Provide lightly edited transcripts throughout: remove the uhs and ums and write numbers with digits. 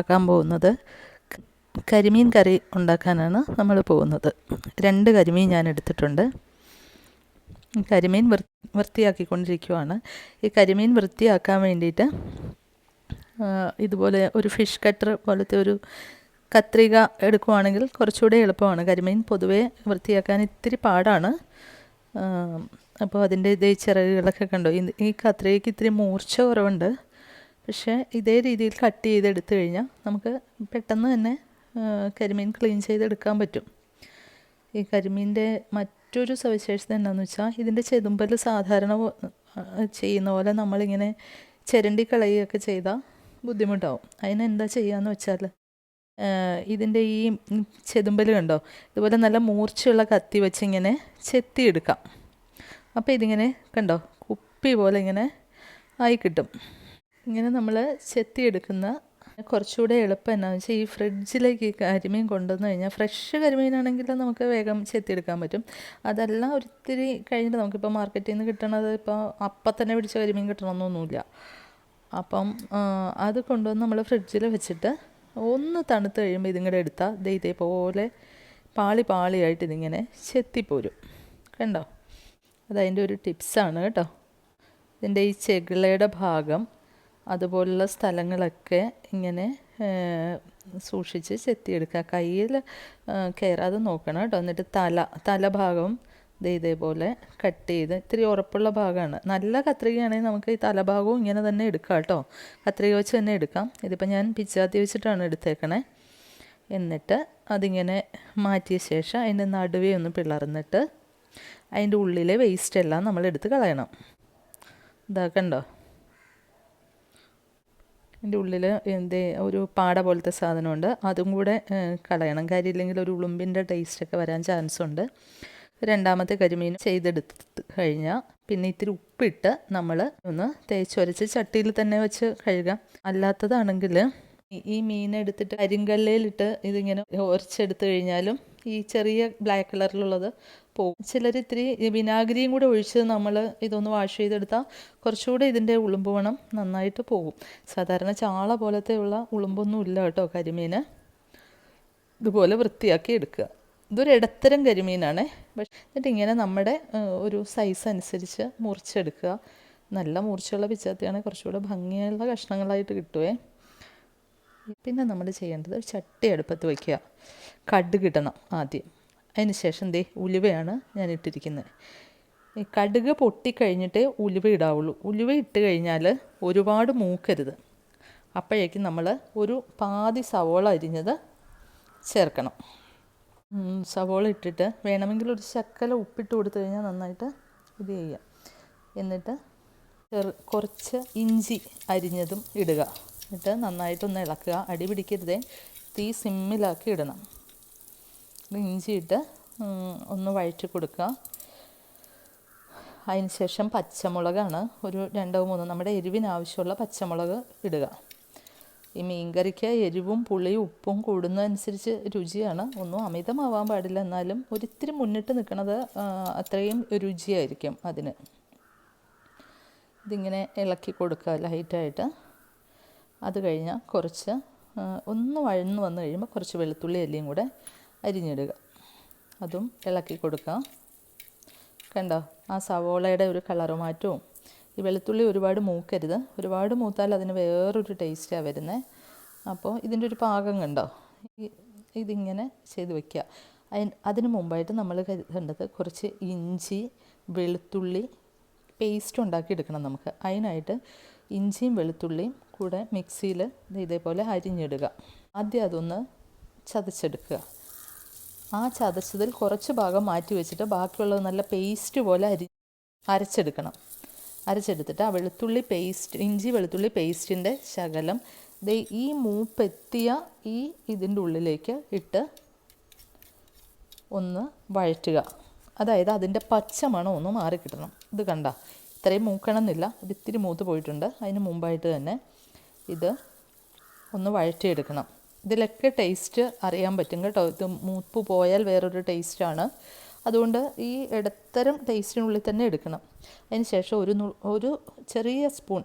ഉണ്ടാക്കാൻ പോകുന്നത് കരിമീൻ കറി ഉണ്ടാക്കാനാണ് നമ്മൾ പോകുന്നത്. 2 കരിമീൻ ഞാൻ എടുത്തിട്ടുണ്ട്. കരിമീൻ വൃത്തിയാക്കിക്കൊണ്ടിരിക്കുവാണ്. ഈ കരിമീൻ വൃത്തിയാക്കാൻ വേണ്ടിയിട്ട് ഇതുപോലെ ഒരു ഫിഷ് കട്ടർ പോലത്തെ ഒരു കത്രിക എടുക്കുവാണെങ്കിൽ കുറച്ചുകൂടെ എളുപ്പമാണ്. കരിമീൻ പൊതുവേ വൃത്തിയാക്കാൻ ഇത്തിരി പാടാണ്. അപ്പോൾ അതിൻ്റെ ഇതേ ചിറകുകളൊക്കെ കണ്ടോ, ഈ കത്രികയ്ക്ക് ഇത്തിരി മൂർച്ച കുറവുണ്ട്. പക്ഷേ ഇതേ രീതിയിൽ കട്ട് ചെയ്തെടുത്തു കഴിഞ്ഞാൽ നമുക്ക് പെട്ടെന്ന് തന്നെ കരിമീൻ ക്ലീൻ ചെയ്തെടുക്കാൻ പറ്റും. ഈ കരിമീൻ്റെ മറ്റൊരു സവിശേഷത എന്താണെന്ന് വെച്ചാൽ ഇതിൻ്റെ ചെതുമ്പൽ സാധാരണ ചെയ്യുന്ന പോലെ നമ്മളിങ്ങനെ ചിരണ്ടി കളയുകയൊക്കെ ചെയ്താൽ ബുദ്ധിമുട്ടാവും. അതിനെന്താ ചെയ്യുകയെന്ന് വെച്ചാൽ ഇതിൻ്റെ ഈ ചെതുമ്പൽ കണ്ടോ, ഇതുപോലെ നല്ല മൂർച്ചയുള്ള കത്തി വെച്ച് ഇങ്ങനെ ചെത്തിയെടുക്കാം. അപ്പോൾ ഇതിങ്ങനെ കണ്ടോ കുപ്പി പോലെ ഇങ്ങനെ ആയി കിട്ടും. ഇങ്ങനെ നമ്മൾ ചെത്തിയെടുക്കുന്ന കുറച്ചുകൂടെ എളുപ്പം എന്നാന്ന് വെച്ചാൽ ഈ ഫ്രിഡ്ജിലേക്ക് ഈ കരിമീൻ കൊണ്ടുവന്ന് കഴിഞ്ഞാൽ ഫ്രഷ് കരിമീനാണെങ്കിൽ നമുക്ക് വേഗം ചെത്തിയെടുക്കാൻ പറ്റും. അതല്ല ഒരിത്തിരി കഴിഞ്ഞിട്ട് നമുക്കിപ്പോൾ മാർക്കറ്റിൽ നിന്ന് കിട്ടണത് ഇപ്പോൾ അപ്പം തന്നെ പിടിച്ച കരിമീൻ കിട്ടണമെന്നൊന്നുമില്ല. അപ്പം അത് കൊണ്ടുവന്ന് നമ്മൾ ഫ്രിഡ്ജിൽ വെച്ചിട്ട് ഒന്ന് തണുത്ത് കഴിയുമ്പോൾ ഇതിങ്ങടെ എടുത്താൽ ഇതേപോലെ പാളിയായിട്ട് ഇതിങ്ങനെ ചെത്തിപ്പോരും. കണ്ടോ, അതതിൻ്റെ ഒരു ടിപ്സാണ് കേട്ടോ. ഇതിൻ്റെ ഈ ചെകിളയുടെ ഭാഗം അതുപോലുള്ള സ്ഥലങ്ങളൊക്കെ ഇങ്ങനെ സൂക്ഷിച്ച് ചെത്തിയെടുക്കുക. കയ്യിൽ കയറാതെ നോക്കണം കേട്ടോ. എന്നിട്ട് തലഭാഗം ഇതേപോലെ കട്ട് ചെയ്ത് ഇത്തിരി ഉറപ്പുള്ള ഭാഗമാണ്. നല്ല കത്രികയാണെങ്കിൽ നമുക്ക് ഈ തലഭാഗവും ഇങ്ങനെ തന്നെ എടുക്കാം കേട്ടോ. കത്രിക വെച്ച് തന്നെ എടുക്കാം. ഇതിപ്പോൾ ഞാൻ പിച്ചാത്തി വെച്ചിട്ടാണ് എടുത്തേക്കണേ. എന്നിട്ട് അതിങ്ങനെ മാറ്റിയ ശേഷം അതിൻ്റെ നടുവേ ഒന്ന് പിളർന്നിട്ട് അതിൻ്റെ ഉള്ളിലെ വേസ്റ്റെല്ലാം നമ്മൾ എടുത്ത് കളയണം. ഇതാക്കണ്ടോ, അതിൻ്റെ ഉള്ളിൽ ഒരു പാട പോലത്തെ സാധനമുണ്ട്, അതും കൂടെ കളയണം. കാര്യമില്ലെങ്കിൽ ഒരു ഉളുമ്പിൻ്റെ ടേസ്റ്റൊക്കെ വരാൻ ചാൻസ് ഉണ്ട്. രണ്ടാമത്തെ കരിമീൻ ചെയ്തെടുത്ത് കഴിഞ്ഞാൽ പിന്നെ ഇത്തിരി ഉപ്പിട്ട് നമ്മൾ ഒന്ന് തേച്ചൊരച്ച് ചട്ടിയിൽ തന്നെ വെച്ച് കഴുകാം. അല്ലാത്തതാണെങ്കിൽ ഈ മീനെടുത്തിട്ട് കരിങ്കല്ലിലിട്ട് ഇതിങ്ങനെ ഉരച്ചെടുത്ത് കഴിഞ്ഞാലും ഈ ചെറിയ ബ്ലാക്ക് കളറിലുള്ളത് പോകും. ചിലർ ഇത്തിരി വിനാഗിരിയും കൂടെ ഒഴിച്ച് നമ്മൾ ഇതൊന്ന് വാഷ് ചെയ്തെടുത്താൽ കുറച്ചുകൂടെ ഇതിൻ്റെ ഉളുമ്പ് മണം നന്നായിട്ട് പോകും. സാധാരണ ചാള പോലത്തെയുള്ള ഉളുമ്പൊന്നും ഇല്ല കേട്ടോ കരിമീന്. ഇതുപോലെ വൃത്തിയാക്കി എടുക്കുക. ഇതൊരു ഇടത്തരം കരിമീനാണ്. എന്നിട്ട് ഇങ്ങനെ നമ്മുടെ ഒരു സൈസ് അനുസരിച്ച് മുറിച്ചെടുക്കുക. നല്ല മൂർച്ചയുള്ള പിച്ചാത്തിയാണെങ്കിൽ കുറച്ചുകൂടെ ഭംഗിയുള്ള കഷ്ണങ്ങളായിട്ട് കിട്ടുമേ. പിന്നെ നമ്മൾ ചെയ്യേണ്ടത് ചട്ടി അടുപ്പത്ത് വയ്ക്കുക. കടുക് ഇടണം ആദ്യം. അതിന് ശേഷം ഉലുവയാണ് ഞാൻ ഇട്ടിരിക്കുന്നത്. ഈ കടുക് പൊട്ടിക്കഴിഞ്ഞിട്ടേ ഉലുവ ഇടാവുള്ളൂ. ഉലുവ ഇട്ട് കഴിഞ്ഞാൽ ഒരുപാട് മൂക്കരുത്. അപ്പോഴേക്കും നമ്മൾ ഒരു പാതി സവോള അരിഞ്ഞത് ചേർക്കണം. സവോള ഇട്ടിട്ട് വേണമെങ്കിൽ ഒരു ശക്കല ഉപ്പിട്ട് കൊടുത്തു കഴിഞ്ഞാൽ നന്നായിട്ട് ഇത് ചെയ്യാം. എന്നിട്ട് കുറച്ച് ഇഞ്ചി അരിഞ്ഞതും ഇടുക. എന്നിട്ട് നന്നായിട്ടൊന്ന് ഇളക്കുക. അടി പിടിക്കരുതേ, തീ സിമ്മിലാക്കി ഇടണം. ഇഞ്ചി ഇട്ട് ഒന്ന് വഴറ്റി കൊടുക്കുക. അതിന് ശേഷം പച്ചമുളകാണ് ഒരു 2-3 നമ്മുടെ എരിവിനാവശ്യമുള്ള പച്ചമുളക് ഇടുക. ഈ മീൻകറിക്ക് എരിവും പുളിയും ഉപ്പും കൂടുന്നതനുസരിച്ച് രുചിയാണ്. ഒന്നും അമിതമാവാൻ പാടില്ല. എന്നാലും ഒരിത്തിരി മുന്നിട്ട് നിൽക്കുന്നത് അത്രയും രുചിയായിരിക്കും അതിന്. ഇതിങ്ങനെ ഇളക്കി കൊടുക്കുക ലൈറ്റായിട്ട്. അത് കഴിഞ്ഞാൽ കുറച്ച് ഒന്ന് വഴന്ന് വന്നു കഴിയുമ്പോൾ കുറച്ച് വെളുത്തുള്ളി അല്ലിയും കൂടെ അരിഞ്ഞിടുക. അതും ഇളക്കി കൊടുക്കുക. കണ്ടോ, ആ സവോളയുടെ ഒരു കളറ് മാറ്റവും. ഈ വെളുത്തുള്ളി ഒരുപാട് മൂക്കരുത്. ഒരുപാട് മൂത്താൽ അതിന് വേറൊരു ടേസ്റ്റാണ് വരുന്നത്. അപ്പോൾ ഇതിൻ്റെ ഒരു പാകം കണ്ടോ, ഇതിങ്ങനെ ചെയ്ത് വയ്ക്കുക. അതിന് മുമ്പായിട്ട് നമ്മൾ കരുതേണ്ടത് കുറച്ച് ഇഞ്ചി വെളുത്തുള്ളി പേസ്റ്റ് ഉണ്ടാക്കി എടുക്കണം നമുക്ക്. അതിനായിട്ട് ഇഞ്ചിയും വെളുത്തുള്ളിയും കൂടെ മിക്സിയിൽ ഇതേപോലെ അരിഞ്ഞിടുക. ആദ്യം അതൊന്ന് ചതച്ചെടുക്കുക. ആ ചതച്ചതിൽ കുറച്ച് ഭാഗം മാറ്റി വെച്ചിട്ട് ബാക്കിയുള്ളത് നല്ല പേസ്റ്റ് പോലെ അരച്ചെടുക്കണം. അരച്ചെടുത്തിട്ട് ആ വെളുത്തുള്ളി പേസ്റ്റ്, ഇഞ്ചി വെളുത്തുള്ളി പേസ്റ്റിൻ്റെ ശകലം ഈ മൂപ്പെത്തിയ ഇതിൻ്റെ ഉള്ളിലേക്ക് ഇട്ട് ഒന്ന് വഴറ്റുക. അതായത് അതിൻ്റെ പച്ചമണം ഒന്ന് മാറിക്കിട്ടണം. ഇത് കണ്ട, ഇത്രയും മൂക്കണമെന്നില്ല, ഇത് ഇത്തിരി മൂത്ത് പോയിട്ടുണ്ട്. അതിന് മുമ്പായിട്ട് തന്നെ ഇത് ഒന്ന് വഴറ്റിയെടുക്കണം. ഇതിലൊക്കെ ടേസ്റ്റ് അറിയാൻ പറ്റും കേട്ടോ. ഇത് മൂപ്പ് പോയാൽ വേറൊരു ടേസ്റ്റാണ്. അതുകൊണ്ട് ഈ ഇടത്തരം ടേസ്റ്റിനുള്ളിൽ തന്നെ എടുക്കണം. അതിന് ശേഷം ഒരു ചെറിയ സ്പൂൺ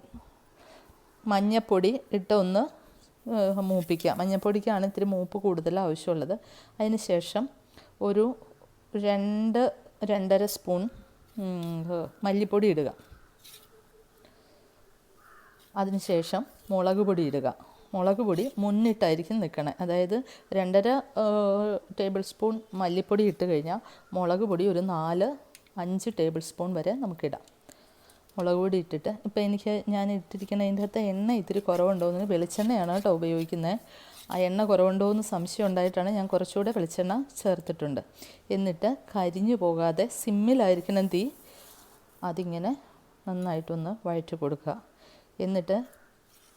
മഞ്ഞൾപ്പൊടി ഇട്ട് ഒന്ന് മൂപ്പിക്കുക. മഞ്ഞൾപ്പൊടിക്കാണ് ഇത്തിരി മൂപ്പ് കൂടുതൽ ആവശ്യമുള്ളത്. അതിന് ശേഷം ഒരു 2-2.5 സ്പൂൺ മല്ലിപ്പൊടി ഇടുക. അതിനുശേഷം മുളക് പൊടി ഇടുക. മുളക് പൊടി മുന്നിട്ടായിരിക്കും നിൽക്കണേ. അതായത് 2.5 ടേബിൾ സ്പൂൺ മല്ലിപ്പൊടി ഇട്ട് കഴിഞ്ഞാൽ മുളക് പൊടി ഒരു 4-5 ടേബിൾ സ്പൂൺ വരെ നമുക്കിടാം. മുളക് പൊടി ഇട്ടിട്ട് ഇപ്പോൾ ഞാൻ ഇട്ടിരിക്കുന്നതിൻ്റെ അകത്ത് എണ്ണ ഇത്തിരി കുറവുണ്ടോയെന്ന്, വെളിച്ചെണ്ണയാണ് കേട്ടോ ഉപയോഗിക്കുന്നത്. ആ എണ്ണ കുറവുണ്ടോ എന്ന് സംശയം ഉണ്ടായിട്ടാണ് ഞാൻ കുറച്ചുകൂടെ വെളിച്ചെണ്ണ ചേർത്തിട്ടുണ്ട്. എന്നിട്ട് കരിഞ്ഞു പോകാതെ സിമ്മിലായിരിക്കണം തീ. അതിങ്ങനെ നന്നായിട്ടൊന്ന് വഴറ്റി കൊടുക്കുക. എന്നിട്ട്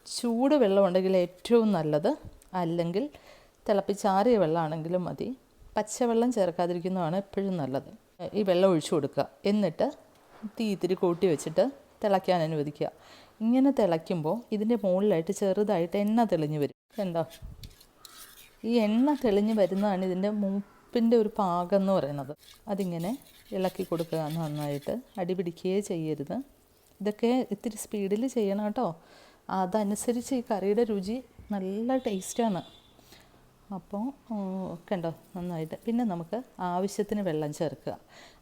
ചൂട് വെള്ളം ഉണ്ടെങ്കിൽ ഏറ്റവും നല്ലത്, അല്ലെങ്കിൽ തിളപ്പിച്ചാറിയ വെള്ളമാണെങ്കിലും മതി. പച്ചവെള്ളം ചേർക്കാതിരിക്കുന്നതാണ് എപ്പോഴും നല്ലത്. ഈ വെള്ളം ഒഴിച്ചു കൊടുക്കുക. എന്നിട്ട് തീ ഇത്തിരി കൂട്ടി വെച്ചിട്ട് തിളയ്ക്കാൻ അനുവദിക്കുക. ഇങ്ങനെ തിളയ്ക്കുമ്പോൾ ഇതിൻ്റെ മുകളിലായിട്ട് ചെറുതായിട്ട് എണ്ണ തെളിഞ്ഞ് വരും. കണ്ടോ? ഈ എണ്ണ തെളിഞ്ഞ് വരുന്നതാണ് ഇതിൻ്റെ മൂപ്പിൻ്റെ ഒരു പാകം എന്ന് പറയുന്നത്. അതിങ്ങനെ ഇളക്കി കൊടുക്കുക നന്നായിട്ട്. അടി പിടിക്കുകയേ ചെയ്യരുത്. ഇതൊക്കെ ഇത്തിരി സ്പീഡിൽ ചെയ്യണം കേട്ടോ. അതനുസരിച്ച് ഈ കറിയുടെ രുചി നല്ല ടേസ്റ്റാണ്. അപ്പോൾ കണ്ടോ നന്നായിട്ട്. പിന്നെ നമുക്ക് ആവശ്യത്തിന് വെള്ളം ചേർക്കുക.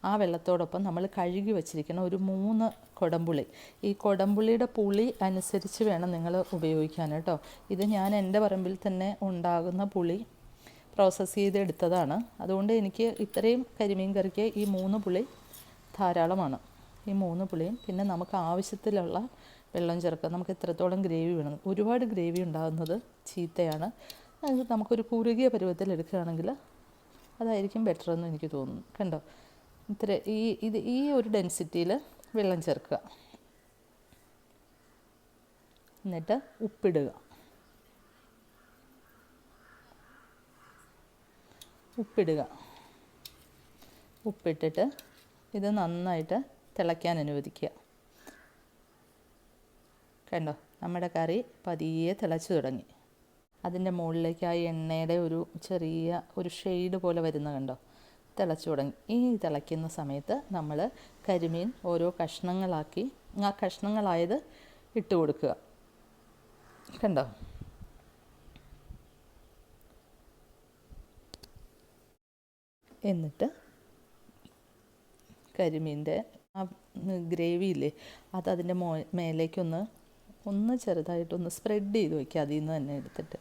ആ വെള്ളത്തോടൊപ്പം നമ്മൾ കഴുകി വച്ചിരിക്കുന്ന ഒരു 3 കൊടംപുളി. ഈ കൊടംപുളിയുടെ പുളി അനുസരിച്ച് വേണം നിങ്ങൾ ഉപയോഗിക്കാൻ കേട്ടോ. ഇത് ഞാൻ എൻ്റെ പറമ്പിൽ തന്നെ ഉണ്ടാകുന്ന പുളി പ്രോസസ്സ് ചെയ്തെടുത്തതാണ്. അതുകൊണ്ട് എനിക്ക് ഇത്രയും കരിമീൻ കറിക്ക് ഈ 3 പുളി ധാരാളമാണ്. ഈ 3 പുളിയും പിന്നെ നമുക്ക് ആവശ്യത്തിലുള്ള വെള്ളം ചേർക്കുക. നമുക്ക് എത്രത്തോളം ഗ്രേവി വേണം. ഒരുപാട് ഗ്രേവി ഉണ്ടാകുന്നത് ചീത്തയാണ്. അത് നമുക്കൊരു കുറുകിയ പരുവത്തിൽ എടുക്കുകയാണെങ്കിൽ അതായിരിക്കും ബെറ്റർ എന്ന് എനിക്ക് തോന്നുന്നു. കണ്ടോ? ഈ ഒരു ഡെൻസിറ്റിയിൽ വെള്ളം ചേർക്കുക. എന്നിട്ട് ഉപ്പിടുക. ഉപ്പിട്ടിട്ട് ഇത് നന്നായിട്ട് തിളയ്ക്കാൻ അനുവദിക്കുക. കണ്ടോ? നമ്മുടെ കറി പതിയെ തിളച്ചു തുടങ്ങി. അതിൻ്റെ മുകളിലേക്ക് ആ എണ്ണയുടെ ഒരു ചെറിയ ഒരു ഷെയ്ഡ് പോലെ വരുന്ന കണ്ടോ? തിളച്ചു തുടങ്ങി. ഈ തിളയ്ക്കുന്ന സമയത്ത് നമ്മൾ കരിമീൻ ഓരോ കഷ്ണങ്ങളാക്കി ആ കഷ്ണങ്ങളായത് ഇട്ട് കൊടുക്കുക. കണ്ടോ? എന്നിട്ട് കരിമീൻ്റെ ആ ഗ്രേവിയില്ലേ, അതിൻ്റെ മേലേക്കൊന്ന് ചെറുതായിട്ടൊന്ന് സ്പ്രെഡ് ചെയ്ത് വയ്ക്കുക. അതിൽ നിന്ന് തന്നെ എടുത്തിട്ട്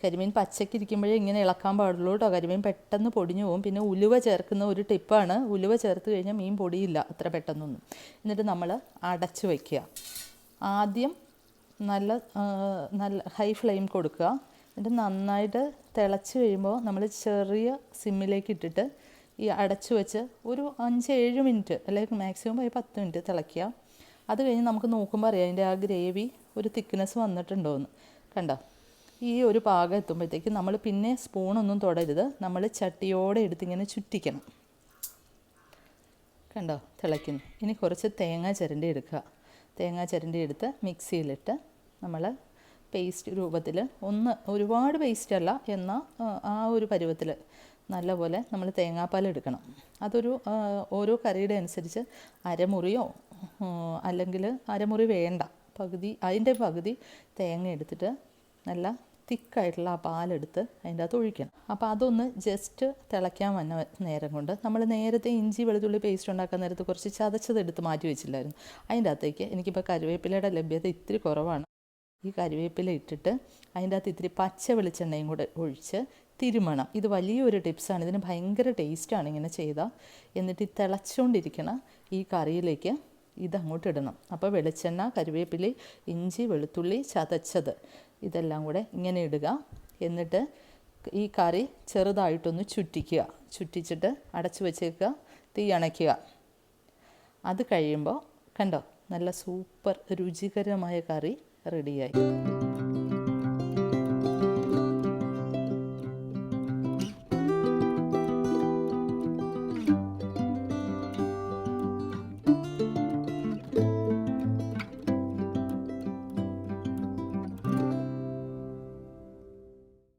കരിമീൻ പച്ചക്കിരിക്കുമ്പോഴേ ഇങ്ങനെ ഇളക്കാൻ പാടുള്ളൂ കേട്ടോ. കരിമീൻ പെട്ടെന്ന് പൊടിഞ്ഞു പോകും. പിന്നെ ഉലുവ ചേർക്കുന്ന ഒരു ടിപ്പാണ്. ഉലുവ ചേർത്ത് കഴിഞ്ഞാൽ മീൻ പൊടിയില്ല അത്ര പെട്ടെന്നൊന്നും. എന്നിട്ട് നമ്മൾ അടച്ചു വയ്ക്കുക. ആദ്യം നല്ല ഹൈ ഫ്ലെയിം കൊടുക്കുക. എന്നിട്ട് നന്നായിട്ട് തിളച്ച് കഴിയുമ്പോൾ നമ്മൾ ചെറിയ സിമ്മിലേക്ക് ഇട്ടിട്ട് ഈ അടച്ചു വെച്ച് ഒരു 5-7 മിനിറ്റ് അല്ലെങ്കിൽ മാക്സിമം 10 മിനിറ്റ് തിളയ്ക്കുക. അത് കഴിഞ്ഞ് നമുക്ക് നോക്കുമ്പോൾ അറിയാം അതിൻ്റെ ആ ഗ്രേവി ഒരു തിക്നെസ് വന്നിട്ടുണ്ടോ എന്ന്. കണ്ടോ? ഈ ഒരു പാകം എത്തുമ്പോഴത്തേക്ക് നമ്മൾ പിന്നെ സ്പൂണൊന്നും തൊടരുത്. നമ്മൾ ചട്ടിയോടെ എടുത്തിങ്ങനെ ചുറ്റിക്കണം. കണ്ടോ? തിളയ്ക്കുന്നു. ഇനി കുറച്ച് തേങ്ങ ചിരണ്ടി എടുക്കുക. തേങ്ങ ചിരണ്ടി എടുത്ത് മിക്സിയിലിട്ട് നമ്മൾ പേസ്റ്റ് രൂപത്തിൽ, ഒരുപാട് പേസ്റ്റല്ല എന്നാൽ ആ ഒരു പരുവത്തിൽ നല്ലപോലെ നമ്മൾ തേങ്ങാപ്പാൽ എടുക്കണം. അതൊരു ഓരോ കറിയുടെ അനുസരിച്ച് അരമുറിയോ അല്ലെങ്കിൽ അരമുറി വേണ്ട, അതിൻ്റെ പകുതി തേങ്ങ എടുത്തിട്ട് നല്ല തിക്കായിട്ടുള്ള ആ പാലെടുത്ത് അതിൻ്റെ അകത്ത് ഒഴിക്കണം. അപ്പോൾ അതൊന്ന് ജസ്റ്റ് തിളയ്ക്കാൻ വന്ന നേരം കൊണ്ട് നമ്മൾ നേരത്തെ ഇഞ്ചി വെളുത്തുള്ളി പേസ്റ്റ് ഉണ്ടാക്കാൻ നേരത്ത് കുറച്ച് ചതച്ചതെടുത്ത് മാറ്റി വെച്ചില്ലായിരുന്നു. അതിൻ്റെ അകത്തേക്ക് എനിക്കിപ്പോൾ കറിവേപ്പിലയുടെ ലഭ്യത ഇത്തിരി കുറവാണ്. ഈ കരിവേപ്പില ഇട്ടിട്ട് അതിൻ്റെ അകത്ത് ഇത്തിരി പച്ച വെളിച്ചെണ്ണയും കൂടെ ഒഴിച്ച് തിരുമണം. ഇത് വലിയൊരു ടിപ്സാണ്. ഇതിന് ഭയങ്കര ടേസ്റ്റാണ് ഇങ്ങനെ ചെയ്താൽ. എന്നിട്ട് ഈ തിളച്ചുകൊണ്ടിരിക്കണ ഈ കറിയിലേക്ക് ഇതങ്ങോട്ട് ഇടണം. അപ്പോൾ വെളിച്ചെണ്ണ, കറിവേപ്പില, ഇഞ്ചി, വെളുത്തുള്ളി ചതച്ചത് ഇതെല്ലാം കൂടെ ഇങ്ങനെ ഇടുക. എന്നിട്ട് ഈ കറി ചെറുതായിട്ടൊന്ന് ചുറ്റിച്ചിട്ട് അടച്ചു വെച്ചേക്കുക. തീ അണയ്ക്കുക. അത് കഴിയുമ്പോൾ കണ്ടോ നല്ല സൂപ്പർ രുചികരമായ കറി റെഡിയായി.